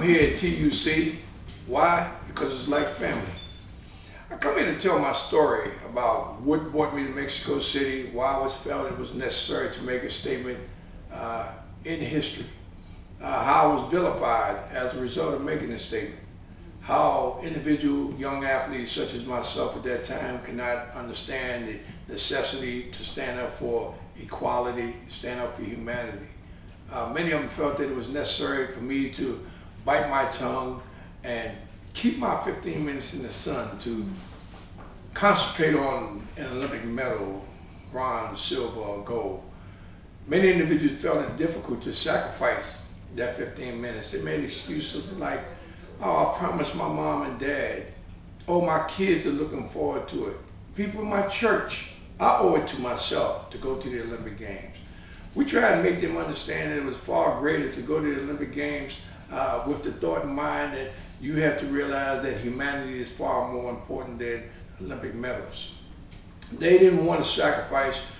I'm here at TUC. Why? Because it's like family. I come here to tell my story about what brought me to Mexico City, why I felt it was necessary to make a statement in history, how I was vilified as a result of making this statement, how individual young athletes such as myself at that time could not understand the necessity to stand up for equality, stand up for humanity. Many of them felt that it was necessary for me to bite my tongue and keep my 15 minutes in the sun, to concentrate on an Olympic medal, bronze, silver, or gold. Many individuals felt it difficult to sacrifice that 15 minutes. They made excuses like, oh, I promised my mom and dad. Oh, my kids are looking forward to it. People in my church, I owe it to myself to go to the Olympic Games. We tried to make them understand that it was far greater to go to the Olympic Games with the thought in mind that you have to realize that humanity is far more important than Olympic medals. They didn't want to sacrifice,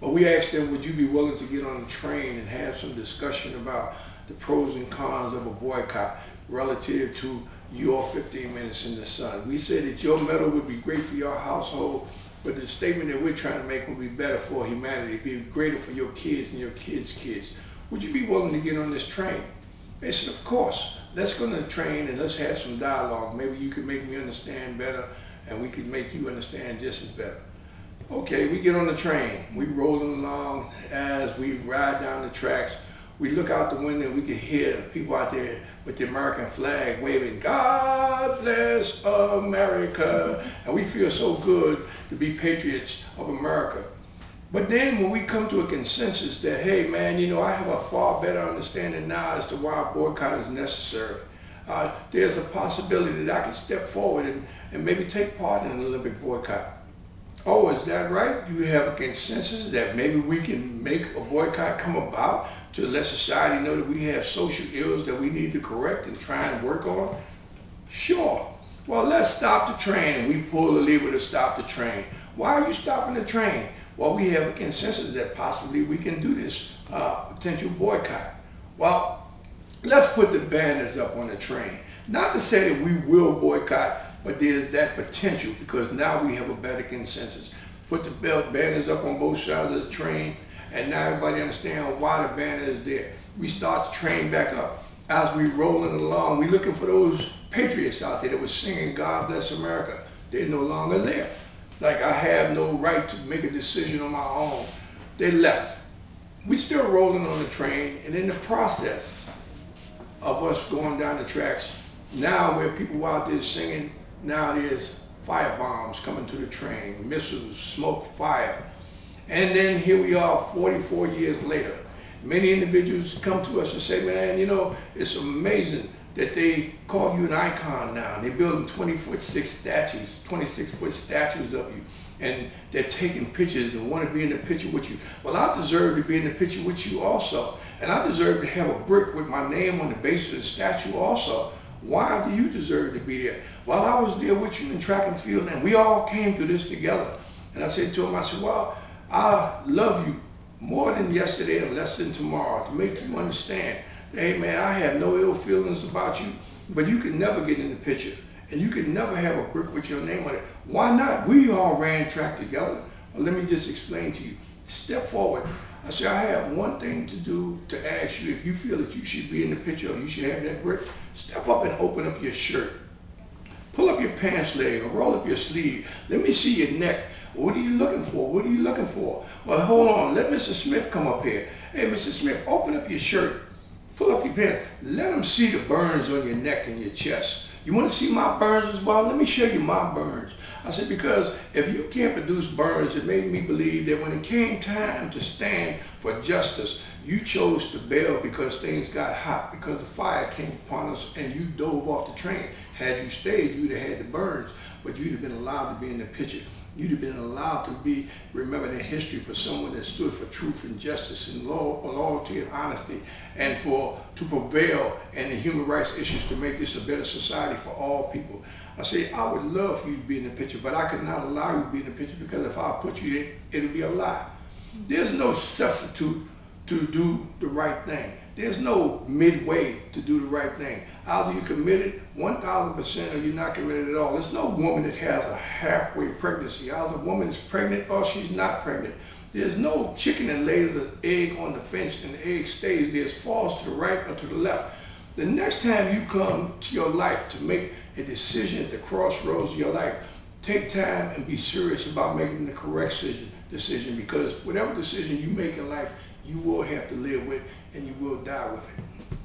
but we asked them, would you be willing to get on a train and have some discussion about the pros and cons of a boycott relative to your 15 minutes in the sun. We said that your medal would be great for your household, but the statement that we're trying to make would be better for humanity, be greater for your kids and your kids' kids. Would you be willing to get on this train? They said, of course. Let's go on the train and let's have some dialogue. Maybe you could make me understand better and we could make you understand just as better. Okay, we get on the train. We rolling along as we ride down the tracks. We look out the window and we can hear people out there with the American flag waving, God bless America. And we feel so good to be patriots of America. But then when we come to a consensus that, hey man, you know, I have a far better understanding now as to why a boycott is necessary. There's a possibility that I can step forward and maybe take part in an Olympic boycott. Oh, is that right? You have a consensus that maybe we can make a boycott come about to let society know that we have social ills that we need to correct and try and work on? Sure. Well, let's stop the train, and we pull the lever to stop the train. Why are you stopping the train? Well, we have a consensus that possibly we can do this potential boycott. Well, let's put the banners up on the train. Not to say that we will boycott, but there's that potential because now we have a better consensus. Put the banners up on both sides of the train, and now everybody understands why the banner is there. We start the train back up. As we rolling along, we looking for those patriots out there that were singing God Bless America. They're no longer there. Like I have no right to make a decision on my own. They left. We still rolling on the train, and in the process of us going down the tracks, now where people out there singing, now there's fire bombs coming to the train, missiles, smoke, fire. And then here we are 44 years later. Many individuals come to us and say, man, you know, it's amazing that they call you an icon now. They're building 20-foot statues, 26-foot statues of you. And they're taking pictures and want to be in the picture with you. Well, I deserve to be in the picture with you also. And I deserve to have a brick with my name on the base of the statue also. Why do you deserve to be there? Well, I was there with you in track and field, and we all came through this together. And I said to him, I said, well, I love you more than yesterday and less than tomorrow to make you understand. Hey man, I have no ill feelings about you, but you can never get in the picture. And you can never have a brick with your name on it. Why not? We all ran track together. Well, let me just explain to you. Step forward. I said, I have one thing to do to ask you if you feel that you should be in the picture or you should have that brick. Step up and open up your shirt. Pull up your pants leg or roll up your sleeve. Let me see your neck. What are you looking for? What are you looking for? Well, hold on. Let Mr. Smith come up here. Hey, Mr. Smith, open up your shirt. Pull up your pants. Let them see the burns on your neck and your chest. You want to see my burns as well? Let me show you my burns. I said, because if you can't produce burns, it made me believe that when it came time to stand for justice, you chose to bail because things got hot, because the fire came upon us and you dove off the train. Had you stayed, you'd have had the burns, but you'd have been allowed to be in the picture. You'd have been allowed to be remembered in history for someone that stood for truth and justice and loyalty and honesty, and to prevail in the human rights issues to make this a better society for all people. I say, I would love for you to be in the picture, but I could not allow you to be in the picture because if I put you there, it'll be a lie. There's no substitute to do the right thing. There's no midway to do the right thing. Either you're committed 1,000% or you're not committed at all. There's no woman that has a halfway pregnancy. Either a woman is pregnant or she's not pregnant. There's no chicken that lays an egg on the fence and the egg stays there. It falls to the right or to the left. The next time you come to your life to make a decision at the crossroads of your life, take time and be serious about making the correct decision, because whatever decision you make in life, you will have to live with and you will die with it.